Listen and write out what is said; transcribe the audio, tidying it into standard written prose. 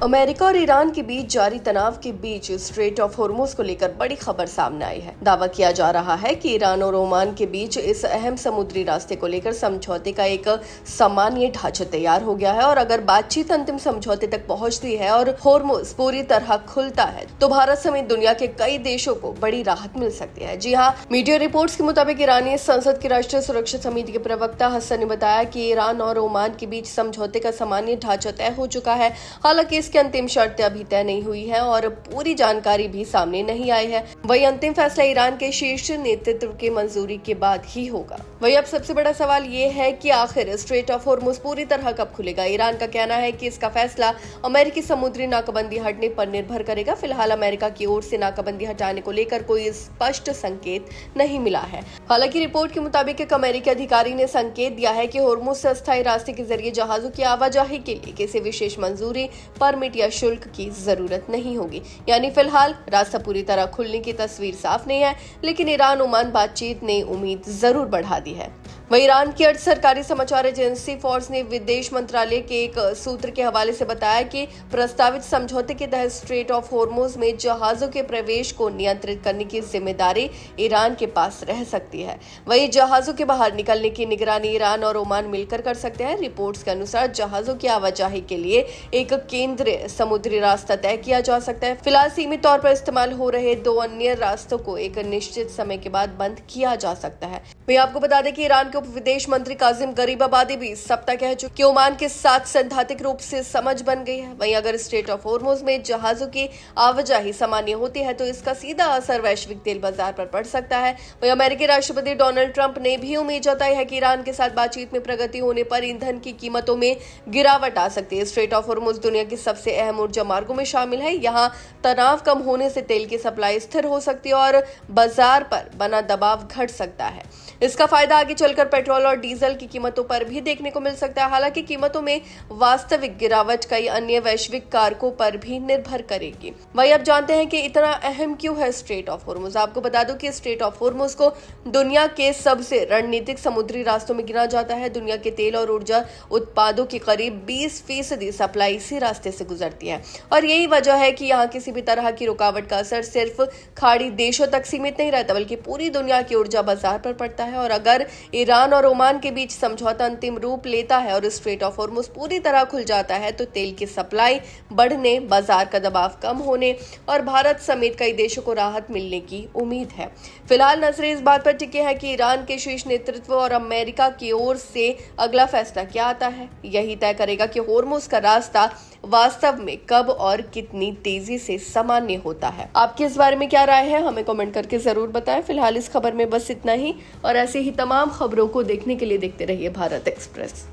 America और Iran के बीच जारी तनाव के बीच स्ट्रेट ऑफ हॉर्मुज को लेकर बड़ी खबर सामने आई है। दावा किया जा रहा है कि ईरान और ओमान के बीच इस अहम समुद्री रास्ते को लेकर समझौते का एक सामान्य ढांचा तैयार हो गया है और अगर बातचीत अंतिम समझौते तक पहुंचती है और हॉर्मुज पूरी तरह खुलता है तो भारत समेत दुनिया के कई देशों को बड़ी राहत मिल सकती है। जी हाँ, मीडिया रिपोर्ट्स के मुताबिक ईरानी संसद की राष्ट्रीय सुरक्षा समिति के प्रवक्ता हसन ने बताया कि ईरान और ओमान के बीच समझौते का सामान्य ढांचा तय हो चुका है। हालांकि इसकी अंतिम शर्तें अभी तय नहीं हुई है और पूरी जानकारी भी सामने नहीं आई है। वही अंतिम फैसला ईरान के शीर्ष नेतृत्व की मंजूरी के बाद ही होगा। वही अब सबसे बड़ा सवाल ये है कि आखिर स्ट्रेट ऑफ हॉर्मुज पूरी तरह कब खुलेगा। ईरान का कहना है कि इसका फैसला अमेरिकी समुद्री नाकाबंदी हटने पर निर्भर करेगा। फिलहाल अमेरिका की ओर से नाकाबंदी हटाने को लेकर कोई स्पष्ट संकेत नहीं मिला है। हालांकि रिपोर्ट के मुताबिक एक अमेरिकी अधिकारी ने संकेत दिया है कि हॉर्मुज से अस्थायी रास्ते के जरिए जहाजों की आवाजाही के लिए किसी विशेष मंजूरी, परमिट या शुल्क की जरूरत नहीं होगी। यानी फिलहाल रास्ता पूरी तरह खुलने की तस्वीर साफ नहीं है, लेकिन ईरान ओमान बातचीत ने उम्मीद जरूर बढ़ा दी है। वहीं ईरान की अर्ध सरकारी समाचार एजेंसी फोर्स ने विदेश मंत्रालय के एक सूत्र के हवाले से बताया कि प्रस्तावित समझौते के तहत स्ट्रेट ऑफ हॉर्मुज में जहाजों के प्रवेश को नियंत्रित करने की जिम्मेदारी ईरान के पास रह सकती है। वहीं जहाजों के बाहर निकलने की निगरानी ईरान और ओमान मिलकर कर सकते हैं। रिपोर्ट्स के अनुसार जहाजों की आवाजाही के लिए एक केंद्रीय समुद्री रास्ता तय किया जा सकता है। फिलहाल सीमित तौर पर इस्तेमाल हो रहे दो अन्य रास्तों को एक निश्चित समय के बाद बंद किया जा सकता है। वहीं आपको बता दें कि ईरान के उप विदेश मंत्री काजिम गरीबाबादी भी इस सप्ताह कह चुके कि ओमान के साथ सैद्धांतिक रूप से समझ बन गई है। वहीं अगर स्ट्रेट ऑफ हॉर्मुज में जहाजों की आवाजाही सामान्य होती है तो इसका सीधा असर वैश्विक तेल बाजार पर पड़ सकता है। वहीं अमेरिकी राष्ट्रपति डोनाल्ड ट्रंप ने भी उम्मीद जताई है कि ईरान के साथ बातचीत में प्रगति होने पर ईंधन की कीमतों में गिरावट आ सकती है। स्ट्रेट ऑफ हॉर्मुज दुनिया के सबसे अहम ऊर्जा मार्गों में शामिल है। यहाँ तनाव कम होने से तेल की सप्लाई स्थिर हो सकती है और बाजार पर बना दबाव घट सकता है। इसका फायदा आगे चलकर पेट्रोल और डीजल की कीमतों पर भी देखने को मिल सकता है। हालांकि कीमतों में वास्तविक गिरावट कई अन्य वैश्विक कारकों पर भी निर्भर करेगी। वहीं अब जानते हैं कि इतना अहम क्यों है स्ट्रेट ऑफ हॉर्मुज। आपको बता दूं कि स्ट्रेट ऑफ हॉर्मुज को दुनिया के सबसे रणनीतिक समुद्री रास्तों में गिना जाता है। दुनिया के तेल और ऊर्जा उत्पादों की करीब 20% सप्लाई इसी रास्ते से गुजरती है और यही वजह है कि यहाँ किसी भी तरह की रुकावट का असर सिर्फ खाड़ी देशों तक सीमित नहीं रहता बल्कि पूरी दुनिया की ऊर्जा बाजार पर पड़ता है। और अगर ईरान और ओमान के बीच समझौता अंतिम रूप लेता है और स्ट्रेट ऑफ हॉर्मुज पूरी तरह खुल जाता है तो तेल की सप्लाई बढ़ने, बाजार का दबाव कम होने और भारत समेत कई देशों को राहत मिलने की उम्मीद है। फिलहाल नजरें इस बात पर टिके हैं कि ईरान के शीर्ष नेतृत्व और अमेरिका की ओर से अगला फैसला क्या आता है। यही तय करेगा कि हॉर्मुज का रास्ता वास्तव में कब और कितनी तेजी से सामान्य होता है। आपकी इस बारे में क्या राय है, हमें कमेंट करके जरूर बताएं। फिलहाल इस खबर में बस इतना ही और ऐसे ही तमाम खबरों को देखने के लिए देखते रहिए भारत एक्सप्रेस।